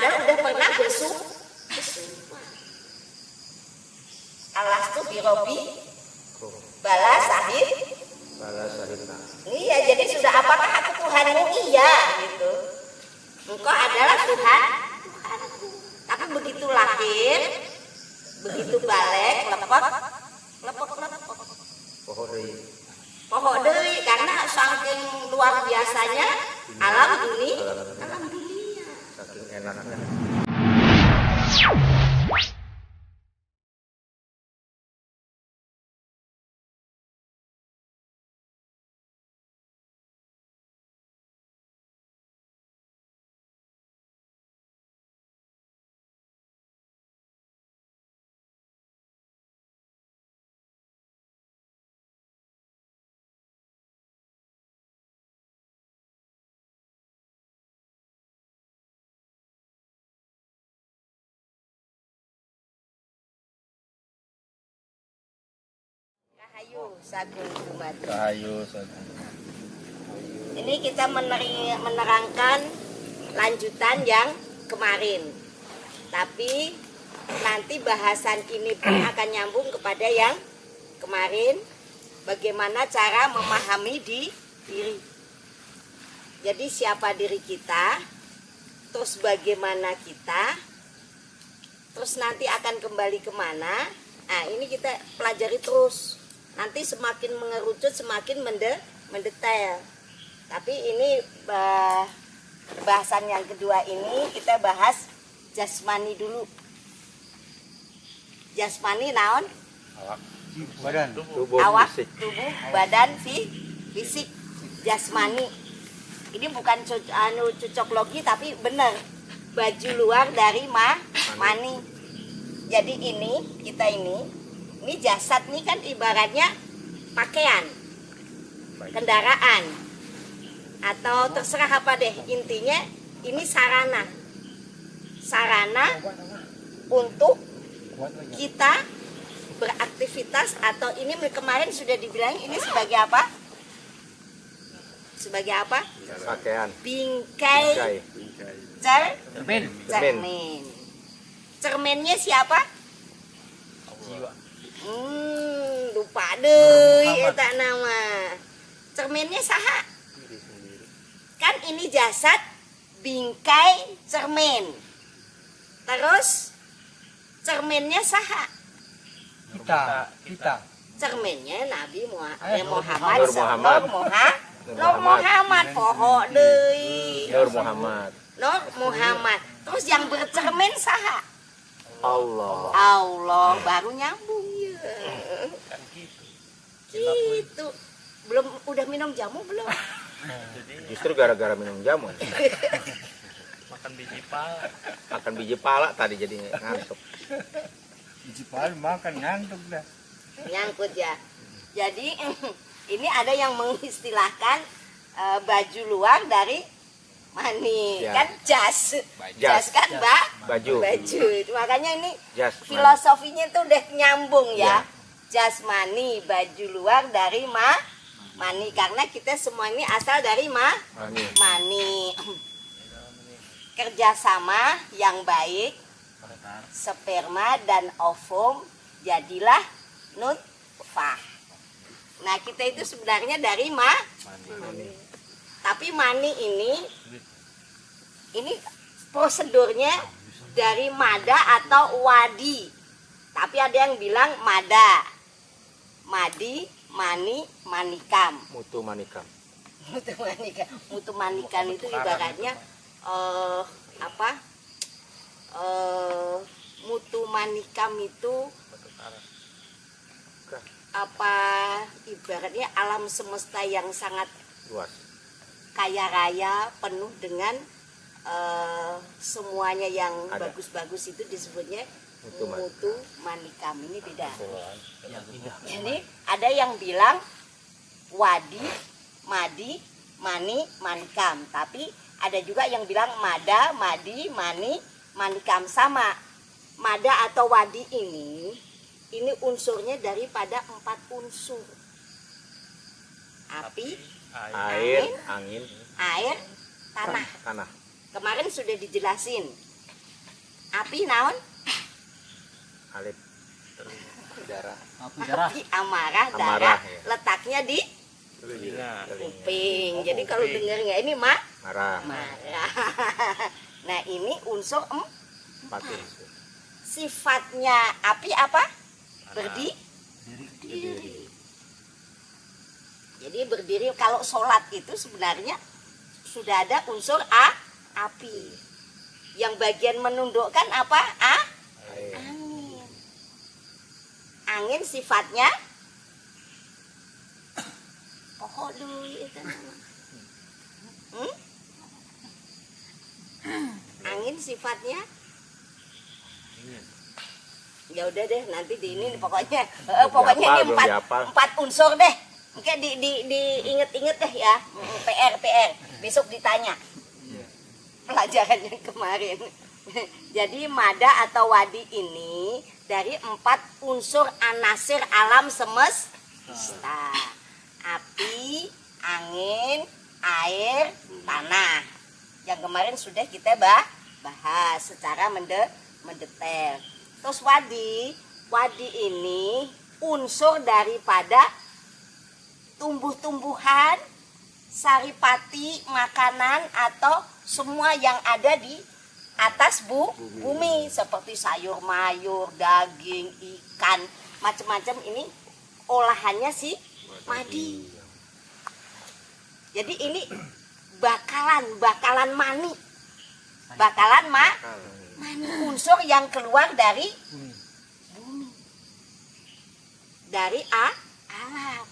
padahal udah pernah bersumpah. Alastu birobi bala sahid. Iya, jadi sudah apakah aku Tuhanmu? Iya gitu. Engkau adalah Tuhanku. Tapi begitu lahir, begitu balik, lepok. Pohon deui karena saking luar biasanya alam dunia. Saking enaknya. Kahayu sagung dumadi. Kahayu sagung. Ini kita menerangkan lanjutan yang kemarin. Tapi nanti bahasan ini pun akan nyambung kepada yang kemarin. Bagaimana cara memahami diri. Jadi siapa diri kita, terus bagaimana kita, terus nanti akan kembali kemana. Nah ini kita pelajari terus. Nanti semakin mengerucut, semakin mendetail. Tapi ini bahasan yang kedua ini kita bahas jasmani dulu. Jasmani naon? Awak, badan, tubuh, awak, fisik. tubuh, badan, fisik, jasmani. Ini bukan cocok logi tapi benar. Baju luar dari mani. Jadi ini kita ini jasad nih kan ibaratnya pakaian, kendaraan, atau terserah apa deh, intinya ini sarana untuk kita beraktivitas, atau ini kemarin sudah dibilang ini sebagai apa? Sebagai apa? Pakaian. Bingkai. Cermin. Cerminnya siapa? Jiwa. Lupa deui eta nama. Cerminnya saha? Kan ini jasad, bingkai, cermin. Terus cerminnya saha? Kita. Cerminnya Nabi Muhammad. Nur Muhammad poho deui. Nur Muhammad. Nur Muhammad. Terus yang bercermin saha? Allah baru nyambung ya. Gitu. Belum udah minum jamu belum? Justru gara-gara minum jamu. Makan biji pala tadi jadi ngantuk. Biji pala makan ngantuk dah. Nyangkut ya. Jadi ini ada yang mengistilahkan baju luar dari mani, ya. Kan jas kan baju. Makanya ini jas, filosofinya tuh udah nyambung ya. Jasmani, baju luar dari mani, karena kita semua ini asal dari mani. Kerjasama yang baik, sperma dan ovum jadilah nutfah. Nah kita itu sebenarnya dari mani. Tapi mani ini prosedurnya dari mada atau wadi. Tapi ada yang bilang mada, madi, mani, manikam. Mutu manikam. Mutu manikam itu ibaratnya mutu manikam itu apa? Ibaratnya alam semesta yang sangat luas, kaya raya, penuh dengan semuanya yang bagus-bagus, itu disebutnya mutu manikam. Ini beda. Jadi ada yang bilang wadi, madi, mani, manikam. Tapi ada juga yang bilang mada, madi, mani, manikam. Sama mada atau wadi ini unsurnya daripada 4 unsur. Api, air, angin, tanah. Kemarin sudah dijelasin. Api naon? Alif darah. Api amarah, Amarah, darah. ya. Letaknya di kuping. Jadi kalau dengarnya ini Marah. marah. Nah ini unsur 4. 4 unsur. Sifatnya api apa? Berdiri. Jadi berdiri, kalau sholat itu sebenarnya sudah ada unsur api. Yang bagian menundukkan apa? Air. Angin. Angin sifatnya pohon dulu itu. Angin sifatnya ya udah deh, nanti di ini pokoknya ini empat unsur deh. Oke, diinget-inget deh ya. PR besok ditanya pelajaran yang kemarin. Jadi mada atau wadi ini dari 4 unsur anasir alam semesta: api, angin, air, tanah. Yang kemarin sudah kita bahas secara mendetail. Terus wadi ini unsur daripada tumbuh-tumbuhan, saripati, makanan atau semua yang ada di atas bumi seperti sayur mayur, daging, ikan, macam-macam ini olahannya si wadi. Jadi ini bakalan mani. Mani unsur yang keluar dari bumi. Dari alam.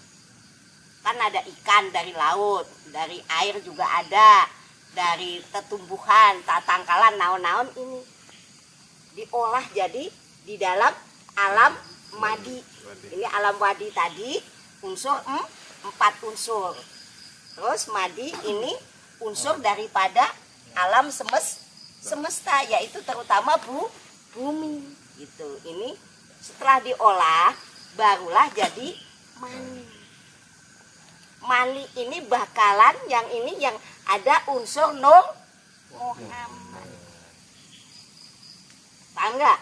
Kan ada ikan dari laut, dari air juga ada, dari tetumbuhan, tatangkalan, naon-naon ini diolah jadi di dalam alam madi. Ini alam wadi tadi unsur 4 unsur. Terus madi ini unsur daripada alam semesta, yaitu terutama bumi gitu. Ini setelah diolah barulah jadi mani. Mani ini bakalan yang ada unsur Nur Muhammad. Paham nggak?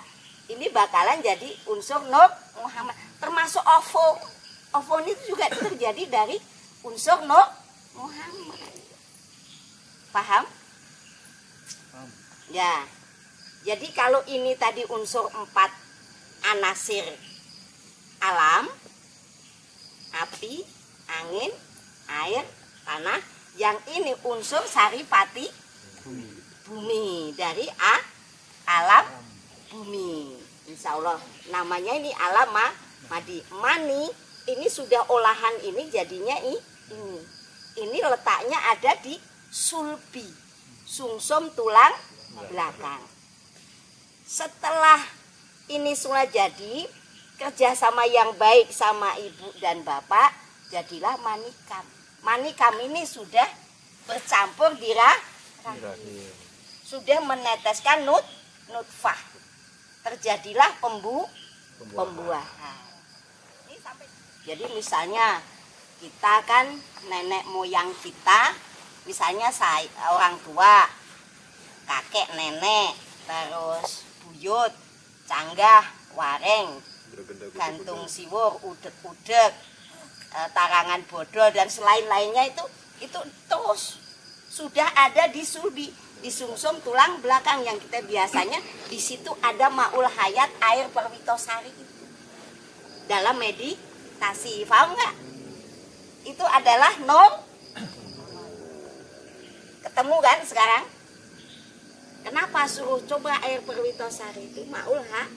Ini bakalan jadi unsur Nur Muhammad. Termasuk ovo. Ovo ini juga terjadi dari unsur Nur Muhammad. Paham? Ya. Jadi kalau ini tadi unsur 4 anasir alam, api, angin, air, tanah. Yang ini unsur saripati bumi dari alam bumi. Insya Allah namanya ini alam madi. Mani ini sudah olahan ini jadinya ini. Ini letaknya ada di sulbi, sungsum tulang belakang. Setelah ini sudah jadi, kerjasama yang baik sama ibu dan bapak, jadilah manikam. Manikam ini sudah bercampur di rahim, sudah meneteskan nutfah, terjadilah pembuahan. Jadi misalnya kita kan nenek moyang kita, misalnya orang tua, kakek nenek, terus buyut, canggah, wareng, gantung siwur, udek-udek, tarangan bodol dan selain-lainnya itu terus sudah ada di sulbi, di sungsum tulang belakang yang kita biasanya di situ ada maul hayat air perwitosari itu. Dalam meditasi, paham nggak? Itu adalah ketemu kan sekarang? Kenapa suruh coba air perwitosari itu maul hayat,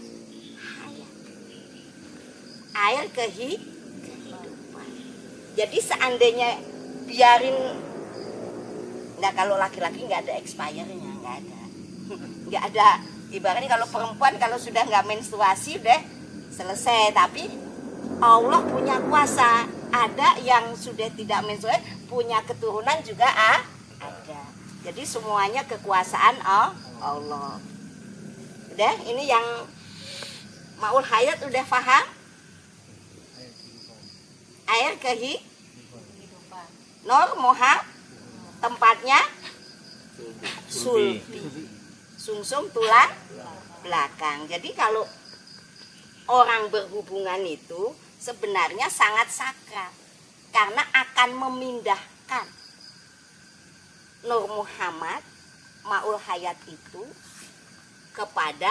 air kehidupan. Jadi seandainya biarin, nggak, kalau laki-laki nggak ada expirednya, nggak ada. Ibaratnya kalau perempuan kalau sudah nggak menstruasi udah selesai. Tapi Allah punya kuasa, ada yang sudah tidak menstruasi punya keturunan juga ada. Jadi semuanya kekuasaan Allah. Udah, ini yang maul hayat udah paham? Air kehidupan. Nur Muhammad tempatnya sulbi. sungsum tulang belakang. Jadi kalau orang berhubungan itu sebenarnya sangat sakral karena akan memindahkan Nur Muhammad Maul Hayat itu kepada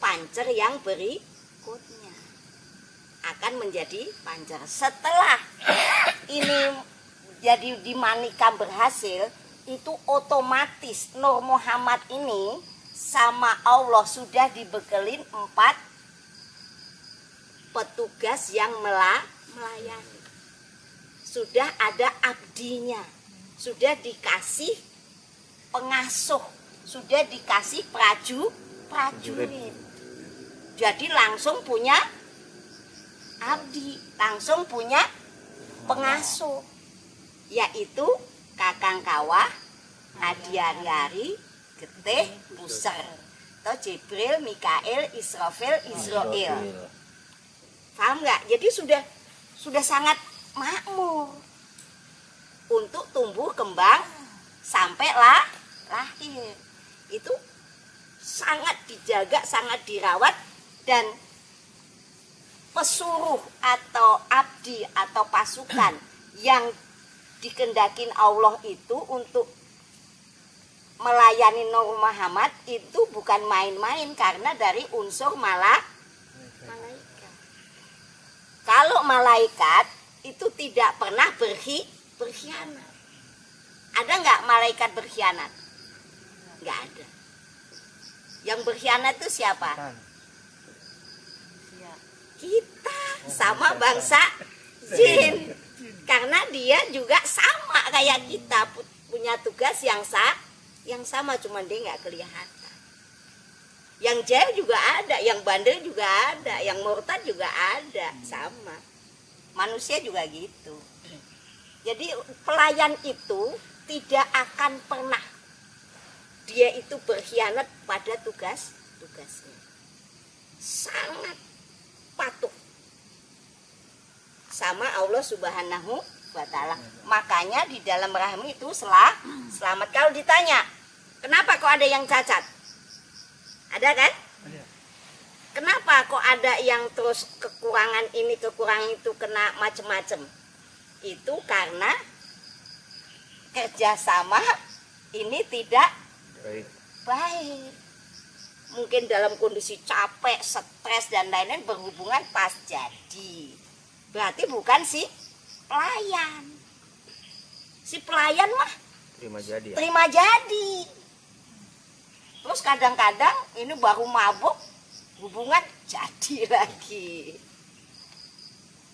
pancer yang berikutnya, akan menjadi pancer. Setelah ini jadi di Manikam berhasil, itu otomatis Nur Muhammad ini sama Allah sudah dibekelin 4 petugas yang melayani. Sudah ada abdinya, sudah dikasih pengasuh, sudah dikasih prajurit. Jadi langsung punya abdi, langsung punya pengasuh, yaitu Kakang Kawah, Adiari-ari, Getih, Puser, atau Jibril, Mikail, Israfil, Israel. Paham nggak? Jadi sudah sangat makmur untuk tumbuh kembang sampai lahir. Itu sangat dijaga, sangat dirawat, dan pesuruh atau abdi atau pasukan yang dikendakin Allah itu untuk melayani Nur Muhammad itu bukan main-main, karena dari unsur malaikat. Kalau malaikat itu tidak pernah berkhianat. Ada nggak malaikat berkhianat? Nggak ada. Yang berkhianat itu siapa? Kita sama bangsa jin, karena dia juga sama kayak kita, punya tugas yang sama, cuma dia nggak kelihatan. Yang jahil juga ada, yang bandel juga ada, yang murtad juga ada, sama. Manusia juga gitu. Jadi pelayan itu tidak akan pernah dia itu berkhianat pada tugasnya. Sangat patuh sama Allah Subhanahu wa Ta'ala. Makanya di dalam rahim itu selamat. Kalau ditanya, kenapa kok ada yang cacat? Ada kan? Kenapa kok ada yang terus kekurangan ini, kekurangan itu, kena macem-macem? Itu karena kerjasama ini tidak baik. Mungkin dalam kondisi capek, stres dan lain-lain berhubungan pas jadi. Berarti bukan si pelayan. Si pelayan mah terima jadi. Terus kadang-kadang ini baru mabuk, hubungan jadi lagi.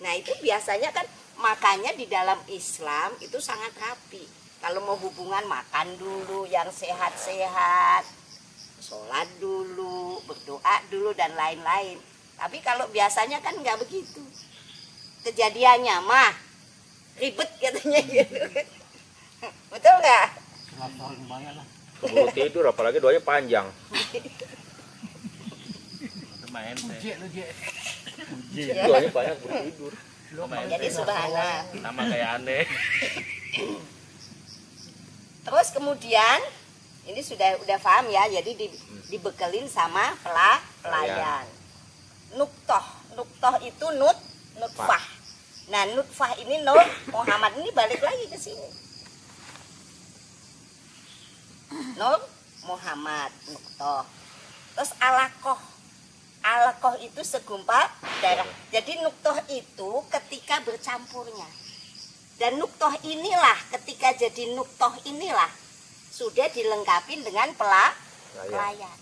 Nah itu biasanya kan, makanya di dalam Islam itu sangat rapi. Kalau mau hubungan, makan dulu yang sehat-sehat, sholat dulu, berdoa dulu, dan lain-lain. Tapi kalau biasanya kan nggak begitu. Kejadiannya mah ribet katanya gitu. Betul nggak? Keburu tidur, apalagi doanya panjang. Doanya banyak tidur. Jadi subhanallah. Nama kayak aneh. Terus kemudian ini sudah paham ya, jadi dibekelin sama pelayan. Nuktoh itu nutfah. Nah nutfah ini Nur Muhammad ini balik lagi ke sini. Nur Muhammad, nuktoh. Terus alakoh itu segumpal darah. Jadi nuktoh itu ketika bercampurnya. Dan nuktoh inilah, ketika jadi nuktoh inilah sudah dilengkapi dengan pelayan.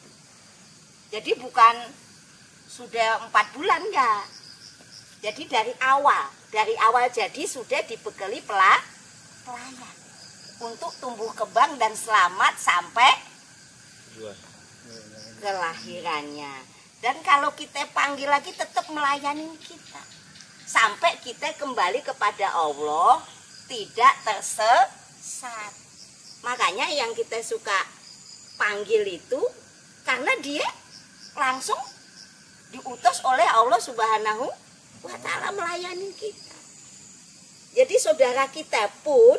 Jadi bukan sudah 4 bulan enggak. Jadi dari awal jadi sudah dibekali pelayan untuk tumbuh kembang dan selamat sampai kelahirannya. Dan kalau kita panggil lagi tetap melayani kita sampai kita kembali kepada Allah, tidak tersesat. Makanya yang kita suka panggil itu karena dia langsung diutus oleh Allah Subhanahu wa Ta'ala melayani kita. Jadi saudara kita pun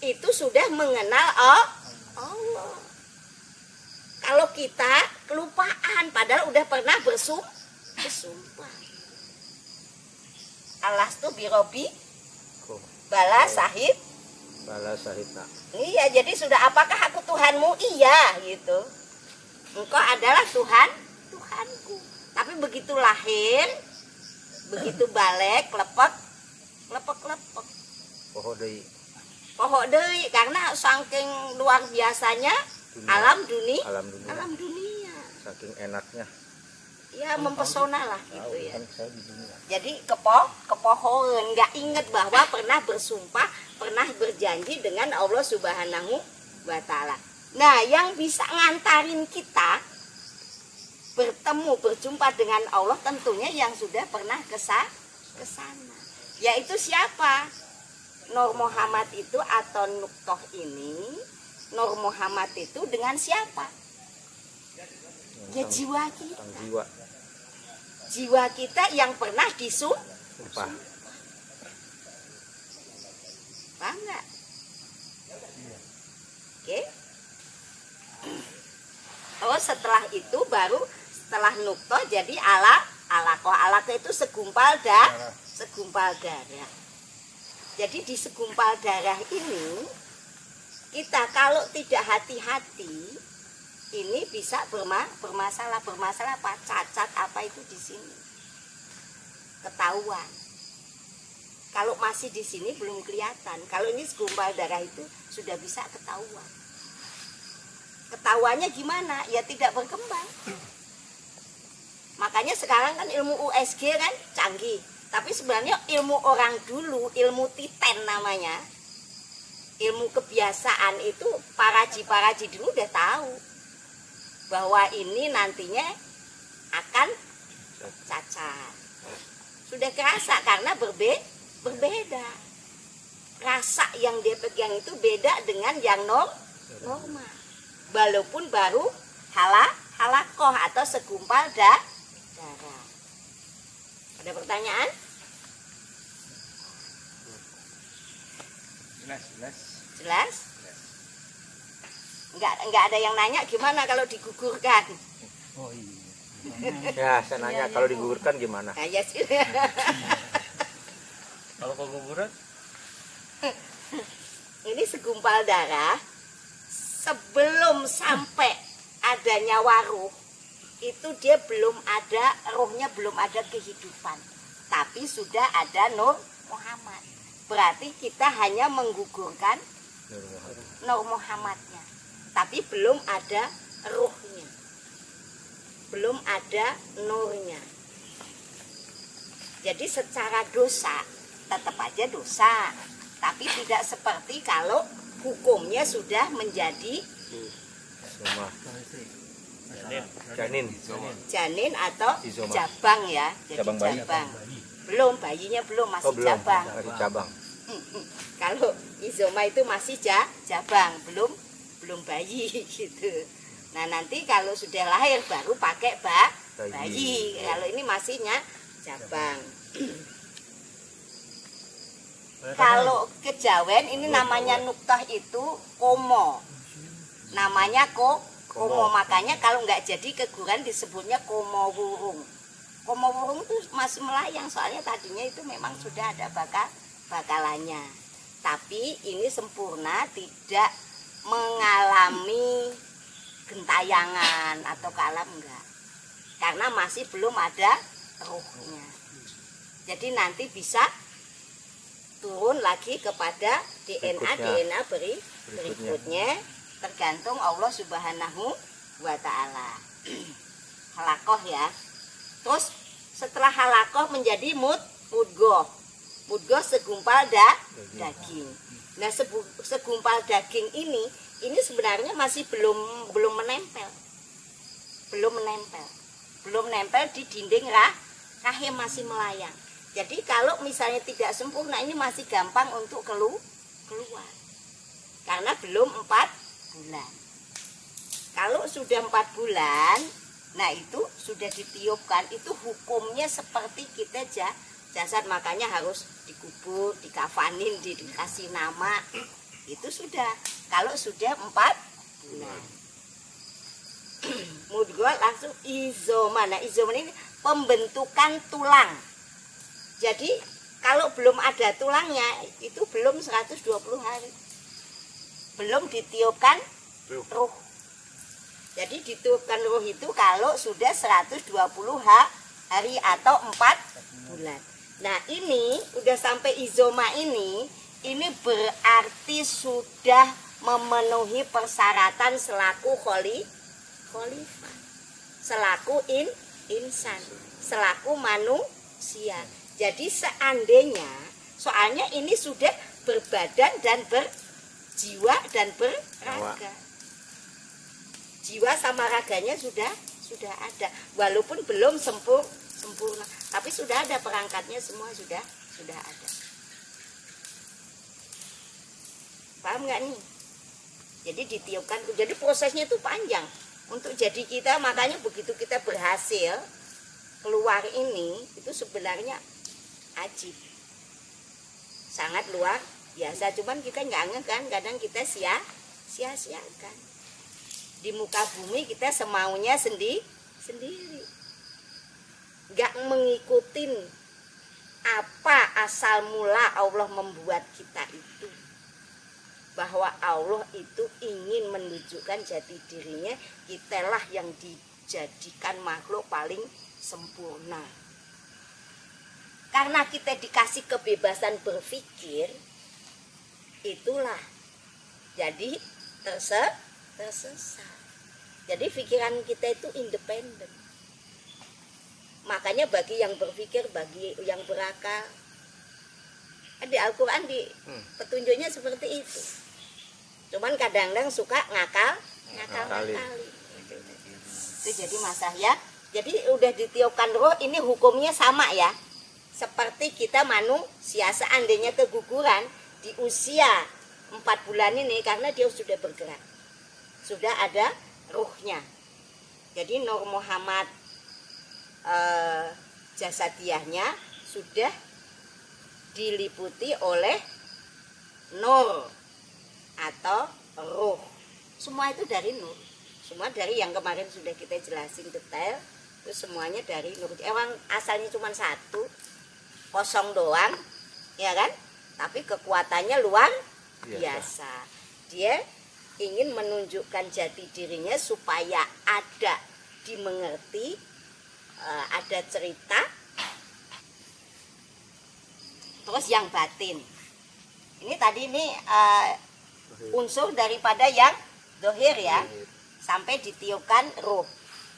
itu sudah mengenal Allah. kita kelupaan padahal udah pernah bersumpah. Alastu birobi bala sahid. Bala sahidna. Iya, jadi sudah apakah aku Tuhanmu? Iya, gitu. Engkau adalah Tuhanku. Tapi begitu lahir, begitu balik, lepek. Poho deui. Poho deui karena saking luar biasanya alam dunia. Alam dunia. Saking enaknya. Ya mempesona lah gitu ya. Kan saya di dunia. Jadi kepohoan, nggak inget bahwa pernah bersumpah, pernah berjanji dengan Allah Subhanahu wa Ta'ala. Nah, yang bisa ngantarin kita berjumpa dengan Allah tentunya yang sudah pernah ke sana. Yaitu siapa? Nur Muhammad itu atau Nuktoh ini, Nur Muhammad itu dengan siapa? Ya jiwa kita. Jiwa kita yang pernah disumpah. Paham nggak? Oke. Oh, setelah itu baru setelah nukto jadi alakoh. Alakoh itu segumpal darah. Jadi di segumpal darah ini kita kalau tidak hati-hati ini bisa bermasalah apa, cacat apa itu di sini ketahuan. Kalau masih di sini belum kelihatan. Kalau ini segumpal darah itu sudah bisa ketahuan. Ketahuannya gimana? Ya tidak berkembang. Makanya sekarang kan ilmu USG kan canggih. Tapi sebenarnya ilmu orang dulu, ilmu titen namanya, ilmu kebiasaan itu paraji dulu udah tahu bahwa ini nantinya akan cacat. Sudah kerasa karena berbeda. Rasa yang dia pegang itu beda dengan yang normal. Walaupun baru halakoh atau segumpal darah. Ada pertanyaan? Jelas? Enggak ada yang nanya gimana kalau digugurkan? Oh iya. Ya, saya nanya kalau digugurkan gimana? Nah, ya sih. Kalau keguguran? Ini segumpal darah sebelum sampai adanya waruh itu dia belum ada rohnya, belum ada kehidupan, tapi sudah ada Nur Muhammad. Berarti kita hanya menggugurkan Nur Muhammadnya, tapi belum ada ruhnya, belum ada nurnya. Jadi secara dosa tetap aja dosa, tapi tidak seperti kalau hukumnya sudah menjadi janin atau Izoma. Jabang ya, jadi Jabang bayi. Belum, bayinya belum, masih belum. jabang. Masih cabang. Kalau izoma itu masih jabang, belum bayi gitu. Nah nanti kalau sudah lahir baru pakai bayi. Kalau ini masihnya jabang. Kalau kejawen ini namanya nuktoh itu komo. Namanya komo, makanya kalau nggak jadi keguran disebutnya komo wurung. Komo wurung itu masih melayang, soalnya tadinya itu memang sudah ada bakalannya. Tapi ini sempurna, tidak mengalami gentayangan atau kalam enggak. Karena masih belum ada ruhnya. Jadi nanti bisa turun lagi kepada DNA berikutnya. Tergantung Allah Subhanahu wa Ta'ala. Halakoh ya. Terus setelah halakoh menjadi mudgoh. Mudgoh segumpal daging. Nah segumpal daging ini sebenarnya masih belum menempel. Belum nempel di dinding rahim, masih melayang. Jadi kalau misalnya tidak sempurna ini masih gampang untuk keluar. Karena belum 4 bulan. Kalau sudah 4 bulan, nah itu sudah ditiupkan, itu hukumnya seperti kita jasad, makanya harus dikubur, dikafanin, dikasih nama. Itu sudah kalau sudah 4 bulan. mudghah langsung izoma. Nah, izoma ini pembentukan tulang. Jadi kalau belum ada tulangnya itu belum 120 hari. Belum ditiupkan ruh. Jadi ditiupkan ruh itu kalau sudah 120 hari atau 4 bulan. Nah, ini udah sampai izoma ini berarti sudah memenuhi persyaratan selaku khalifah, selaku insan, selaku manusia. Jadi seandainya, soalnya ini sudah berbadan dan berjiwa dan berraga. Jiwa sama raganya sudah ada, walaupun belum sempurna, tapi sudah ada perangkatnya, semua sudah ada. Paham nggak nih? Jadi ditiupkan, jadi prosesnya itu panjang untuk jadi kita. Makanya begitu kita berhasil keluar ini, itu sebenarnya ajib, sangat luar biasa. Cuman kita nggak ngeh kan, kadang kita sia-siakan. Di muka bumi kita semaunya sendiri, nggak mengikutin apa asal mula Allah membuat kita itu. Bahwa Allah itu ingin menunjukkan jati dirinya, kitalah yang dijadikan makhluk paling sempurna. Karena kita dikasih kebebasan berpikir, itulah jadi tersesat. Jadi pikiran kita itu independen. Makanya bagi yang berpikir, bagi yang berakal, di Al-Quran di petunjuknya seperti itu. Cuman kadang-kadang suka ngakal. Itu jadi masalah ya. Jadi udah ditiupkan roh, ini hukumnya sama ya. Seperti kita manusia, seandainya keguguran di usia 4 bulan ini, karena dia sudah bergerak, sudah ada ruhnya. Jadi Nur Muhammad jasadiahnya sudah diliputi oleh nur atau ruh. Semua itu dari nur. Semua dari yang kemarin sudah kita jelasin detail. Itu semuanya dari nur. Emang asalnya cuma 1, kosong doang, ya kan? Tapi kekuatannya luar biasa. Dia ingin menunjukkan jati dirinya supaya ada dimengerti, ada cerita. Terus yang batin, ini tadi ini unsur daripada yang dohir ya, sampai ditiupkan ruh.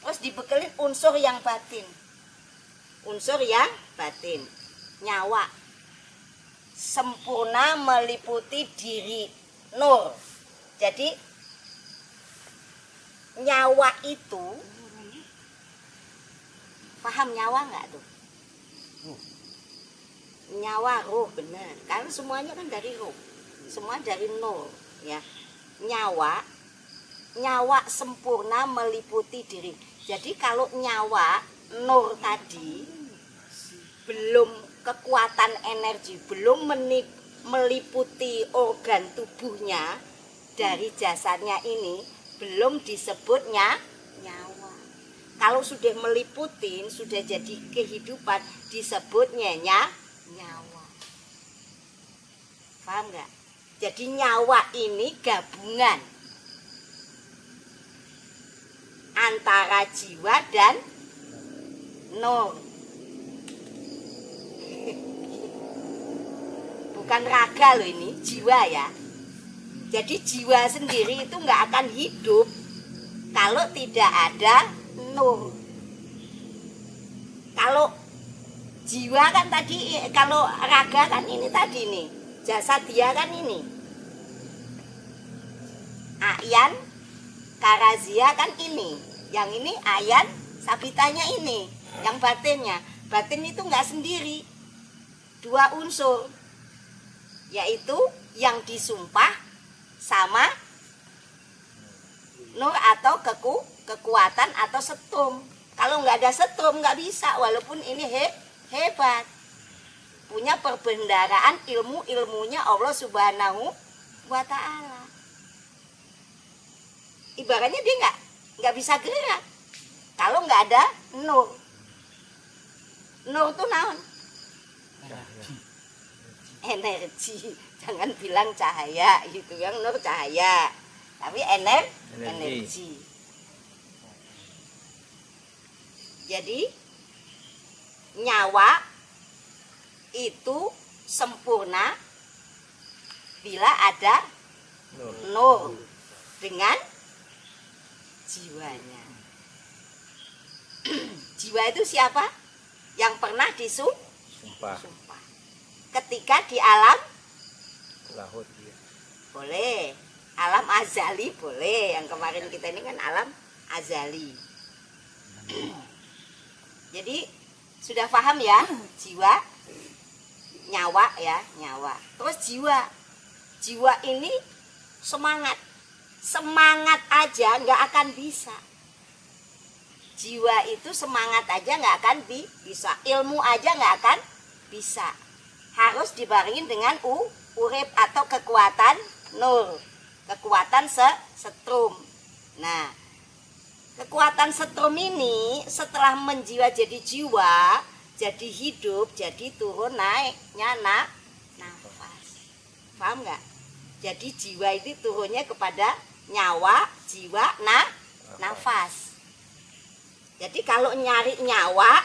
Terus dibekelin unsur yang batin, nyawa sempurna meliputi diri nur. Jadi nyawa itu, paham nyawa nggak tuh? Nyawa, ruh, benar. Karena semuanya kan dari ruh, semua dari nur ya. Nyawa sempurna meliputi diri. Jadi kalau nyawa nur tadi belum kekuatan energi, belum meliputi organ tubuhnya dari jasadnya ini, belum disebutnya nyawa. Kalau sudah meliputin, sudah jadi kehidupan, disebutnya nyawa. Paham nggak? Jadi nyawa ini gabungan antara jiwa dan nur. Bukan raga loh, ini jiwa ya. Jadi jiwa sendiri itu nggak akan hidup kalau tidak ada nur. Kalau jiwa kan tadi, kalau raga kan ini tadi nih, jasad dia kan ini. Ayan, karazia kan ini. Yang ini ayan, sabitanya ini. Yang batinnya. Batin itu nggak sendiri. 2 unsur. Yaitu yang disumpah sama nur atau kekuatan atau setrum. Kalau nggak ada setrum nggak bisa, walaupun ini hebat, punya perbendaharaan ilmunya Allah Subhanahu wa Ta'ala. Ibaratnya dia nggak bisa gerak kalau nggak ada nur. Nur itu naon? Energi. Jangan bilang cahaya gitu, yang nur cahaya, tapi energi. Jadi nyawa itu sempurna bila ada nur dengan jiwanya. Jiwa itu siapa? Yang pernah disumpah. Ketika di alam Lahut. boleh, alam azali boleh. Yang kemarin kita ini kan alam azali. Jadi sudah paham ya, jiwa, nyawa ya, nyawa. Terus jiwa ini semangat aja nggak akan bisa. Jiwa itu semangat aja nggak akan bisa, ilmu aja nggak akan bisa. Harus dibarengin dengan urip atau kekuatan nur, kekuatan setrum. Nah, kekuatan setrum ini setelah menjiwa jadi jiwa, jadi hidup, jadi turun naiknya nafas. Paham nggak? Jadi jiwa itu turunnya kepada nyawa, jiwa, nafas. Jadi kalau nyari nyawa,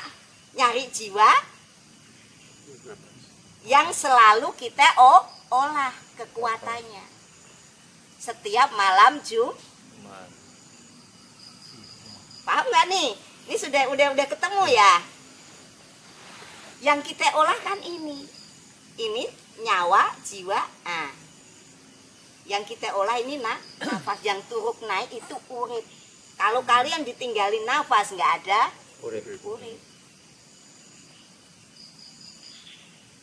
nyari jiwa, yang selalu kita olah kekuatannya. Setiap malam Jumat. Paham nggak nih? Ini udah ketemu ya. Yang kita olah kan ini nyawa, jiwa. Nah, yang kita olah ini nafas, yang turun naik itu urip. Kalau kalian ditinggalin nafas nggak ada urip.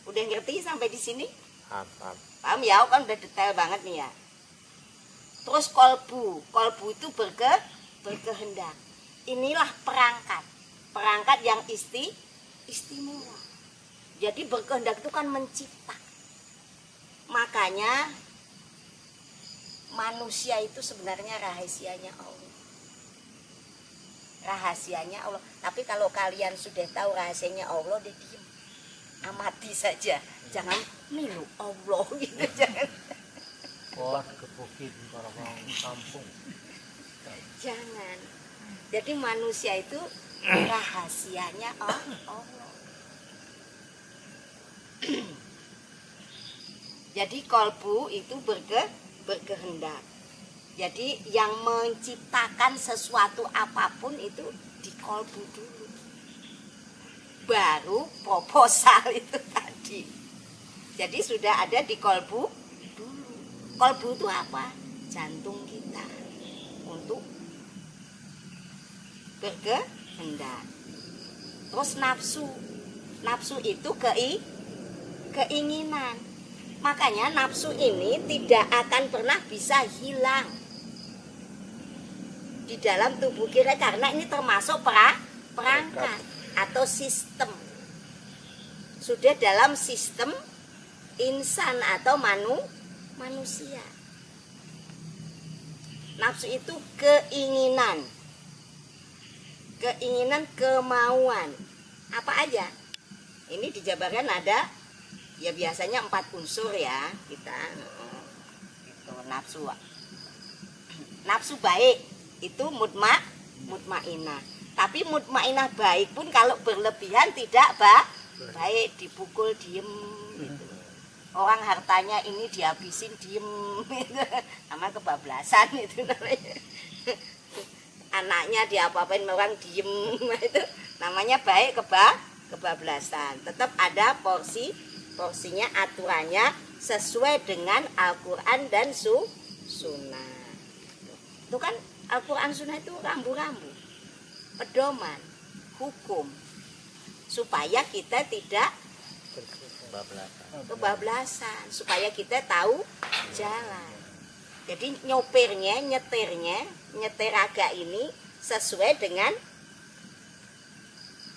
Udah ngerti sampai di sini? Paham ya? Kan udah detail banget nih ya. Terus kolbu itu berkehendak. Inilah perangkat yang istimewa. Jadi berkehendak itu kan mencipta. Makanya manusia itu sebenarnya rahasianya Allah. Rahasianya Allah. Tapi kalau kalian sudah tahu rahasianya Allah, dia diem. Amati saja, jangan milu Allah gitu, jangan. Ke bukit orang kampung. Jangan. Jadi manusia itu rahasianya Allah. Jadi kolbu itu berkehendak. Jadi yang menciptakan sesuatu apapun itu di kolbu dulu. Baru proposal itu tadi. Jadi sudah ada di kolbu dulu. Kolbu itu apa? Jantung kita untuk berkehendak. Terus nafsu itu keinginan. Makanya nafsu ini tidak akan pernah bisa hilang di dalam tubuh kita, karena ini termasuk perangkat atau sistem. Sudah dalam sistem insan atau manusia. Nafsu itu keinginan, kemauan. Apa aja? Ini dijabarkan ada, ya biasanya 4 unsur ya kita. Itu nafsu baik itu mutmainah. Tapi mutmainah baik pun kalau berlebihan tidak baik, dipukul diem gitu. Orang hartanya ini dihabisin diem gitu. Nama kebablasan itu namanya. Anaknya diapa-apain orang diem itu namanya baik kebablasan. Tetap ada porsinya, aturannya sesuai dengan Al-Quran dan Sunnah. Itu kan Al-Quran Sunnah itu rambu-rambu, pedoman, hukum, supaya kita tidak kebablasan, supaya kita tahu jalan. Jadi nyetir agak ini sesuai dengan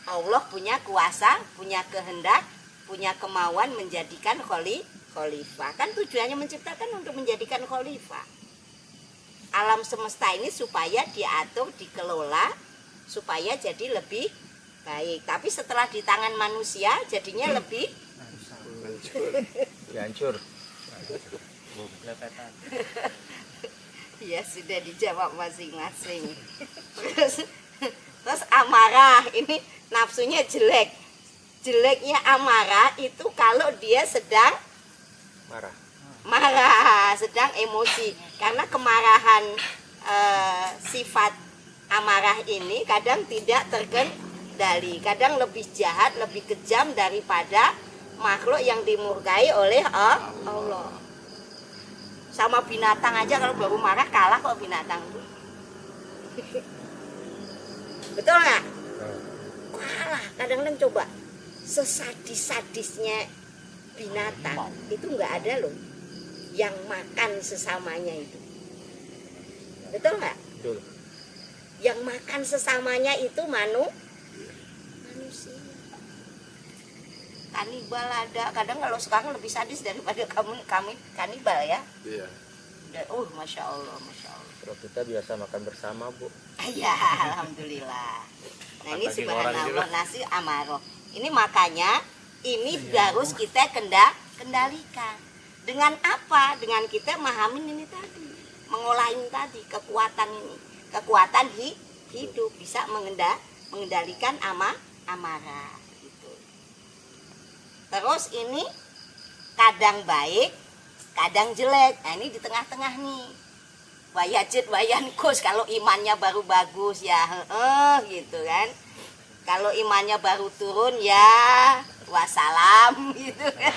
Allah punya kuasa, punya kehendak, punya kemauan menjadikan khalifah. Kan tujuannya menciptakan untuk menjadikan khalifah. alam semesta ini supaya diatur, dikelola supaya jadi lebih baik. Tapi setelah di tangan manusia jadinya lebih hancur. Ya sudah dijawab masing-masing. Terus amarah, ini nafsunya jelek. Jeleknya amarah itu kalau dia sedang marah, sedang emosi. Karena kemarahan sifat amarah ini kadang tidak terkendali, kadang lebih jahat, lebih kejam daripada makhluk yang dimurkai oleh Allah. Sama binatang aja kalau baru marah kalah kok binatang tuh. Betul nggak? Kalah. Kadang-kadang coba sesadis-sadisnya binatang itu nggak ada loh yang makan sesamanya itu. Betul nggak? Betul. Yang makan sesamanya itu manusia. Kanibal ada. Kadang kalau sekarang lebih sadis daripada kami kanibal ya. Iya. Masya Allah, masya Allah. Kalau kita biasa makan bersama, Bu. Ya, alhamdulillah. Nah ini subhanallah nasi amaroh. Ini makanya ini harus kita kendalikan. Dengan apa? Dengan kita memahamin ini tadi, mengolah ini tadi, kekuatan ini, kekuatan hidup bisa mengendalikan amarah. Gitu. Terus ini kadang baik, kadang jelek. Nah ini di tengah-tengah nih. Wayajid wayankus, kalau imannya baru bagus ya gitu kan. Kalau imannya baru turun ya wassalam gitu kan.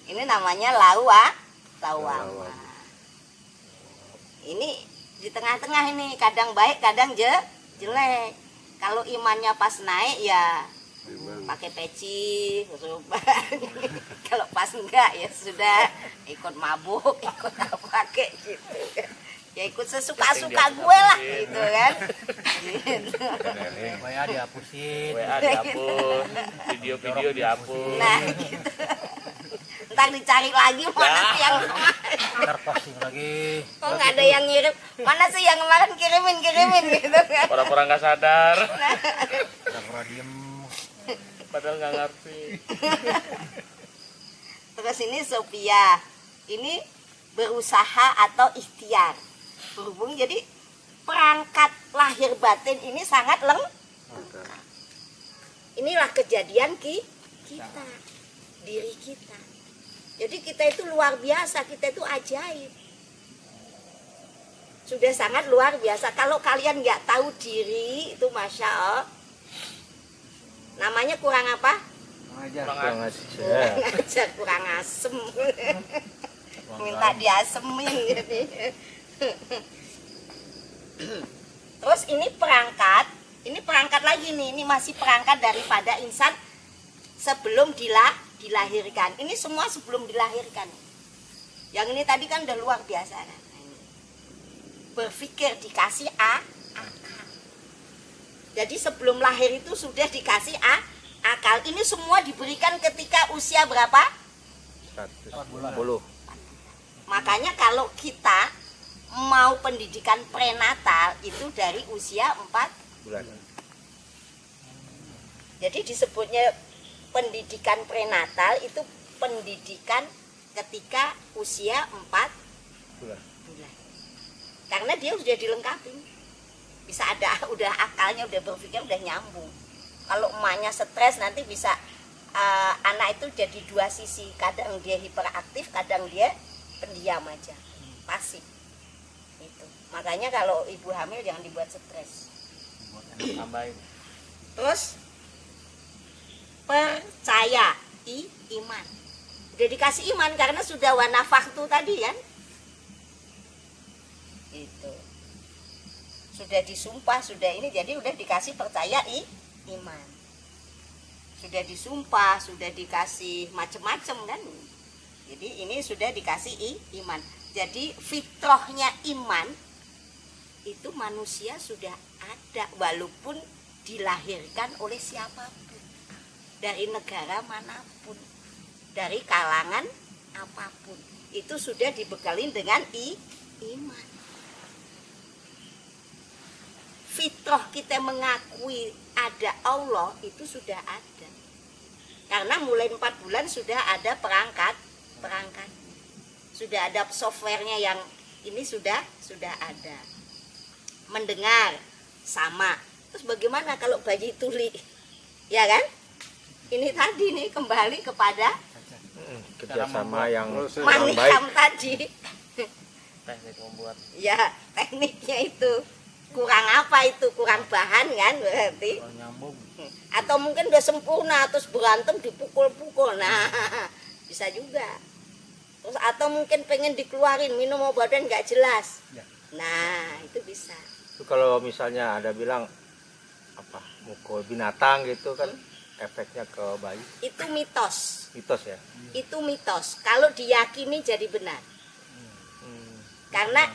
Ini namanya lawama. Ini di tengah-tengah ini, kadang baik kadang jelek. Kalau imannya pas naik ya pakai peci, kalau pas enggak ya sudah ikut mabuk, ikut apa kayak gitu kan. Ya ikut sesuka-suka gue lah gitu kan. Gitu. WA dihapusin, WA dihapus, video-video dihapus. Nah gitu. Ntar dicari lagi mana sih yang kemarin. ntar posting lagi. Kok nggak ada yang ngirim? Mana sih yang kemarin kirimin gitu kan. Orang-orang nggak sadar. Pura-pura diem. Padahal nggak ngerti. Terus ini Sophia, ini berusaha atau ikhtiar. Berhubung jadi perangkat lahir batin ini sangat lengkap. Inilah kejadian kita, diri kita. Jadi kita itu luar biasa, kita itu ajaib. Sudah sangat luar biasa. Kalau kalian nggak tahu diri itu Masya Allah. Namanya kurang apa? Kurang ajar. Kurang asem. Minta diasemin jadi. Terus ini perangkat lagi nih. Ini masih perangkat daripada insan sebelum dilahirkan. Ini semua sebelum dilahirkan. Yang ini tadi kan udah luar biasa. Nah, ini. Berpikir dikasih akal. Jadi sebelum lahir itu sudah dikasih akal. Ini semua diberikan ketika usia berapa? 110. Makanya kalau kita mau pendidikan prenatal itu dari usia 4 bulan. Jadi disebutnya pendidikan prenatal itu pendidikan ketika usia 4 bulan. Karena dia sudah dilengkapi. Bisa udah akalnya, udah berpikir, udah nyambung. Kalau emaknya stres nanti bisa anak itu jadi dua sisi. Kadang dia hiperaktif, kadang dia pendiam aja, pasif. Itu. Makanya kalau ibu hamil jangan dibuat stres. Tambahin. Terus percaya, iman. Udah dikasih iman karena sudah wanafaktu tadi kan. Itu. Sudah disumpah, sudah ini, jadi udah dikasih percaya iman. Sudah disumpah, sudah dikasih macem-macem kan. Jadi ini sudah dikasih iman. Jadi fitrahnya iman itu manusia sudah ada walaupun dilahirkan oleh siapapun, dari negara manapun, dari kalangan apapun, itu sudah dibekali dengan iman. fitrah kita mengakui ada Allah itu sudah ada. Karena mulai 4 bulan sudah ada perangkat. Sudah ada softwarenya yang ini sudah ada. Mendengar sama. Terus bagaimana kalau bayi tuli? Ya kan? Ini tadi nih kembali kepada kerjasama yang manikam tadi. teknik membuat. Ya, tekniknya itu kurang apa itu? Kurang bahan kan berarti. Nyambung. Atau mungkin udah sempurna terus berantem dipukul-pukul. Nah, bisa juga. Terus atau mungkin pengen dikeluarin minum obat dan nggak jelas. Nah, itu bisa. Itu kalau misalnya ada bilang apa mukul binatang gitu kan efeknya ke bayi. Itu mitos. Mitos ya. Itu mitos. Kalau diyakini jadi benar. Karena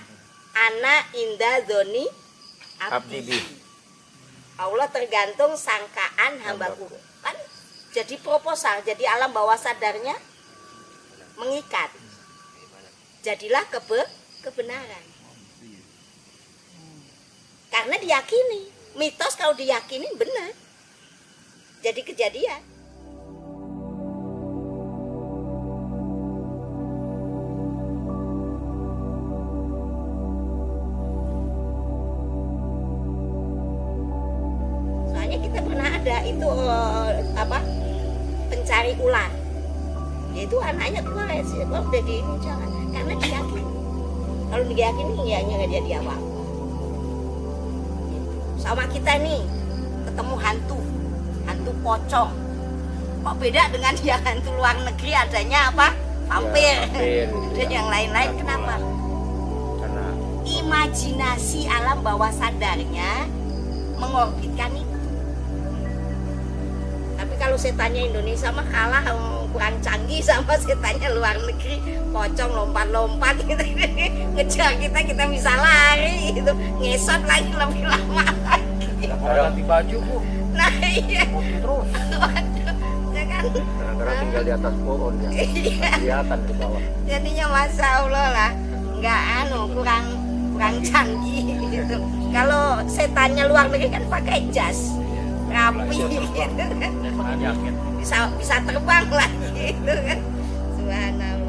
ana inda dzoni abdi. Allah tergantung sangkaan hambaku. Kan jadi proposal, jadi alam bawah sadarnya mengikat. Jadilah kebenaran. Karena diyakini. Mitos kalau diyakini benar. Jadi kejadian. Soalnya kita pernah ada itu pencari ular. Yaitu anaknya keluar udah di ini jangan. Karena diyakini. Kalau diyakini ya nggak jadi apa-apa. Sama kita nih ketemu hantu pocong, kok beda dengan yang hantu luar negeri adanya apa vampir dan yang lain-lain. Kenapa? Karena imajinasi alam bawah sadarnya mengorbitkan itu. Tapi kalau setannya Indonesia mah kalah, kurang canggih sama setannya luar negeri. Pocong lompat-lompat gitu, ngejar kita bisa lari gitu, ngesot lagi lebih lama lagi. Ganti baju Bu. Nah iya. Terus. Waduh, ya kan? kadang-kadang tinggal di atas pohon ya. Iya. Kelihatan di bawah. Jadinya Masya Allah lah, nggak kurang canggih gitu. Kalau setannya luar negeri kan pakai jas rapi gitu kan, bisa terbang lagi gitu kan. Subhanallah.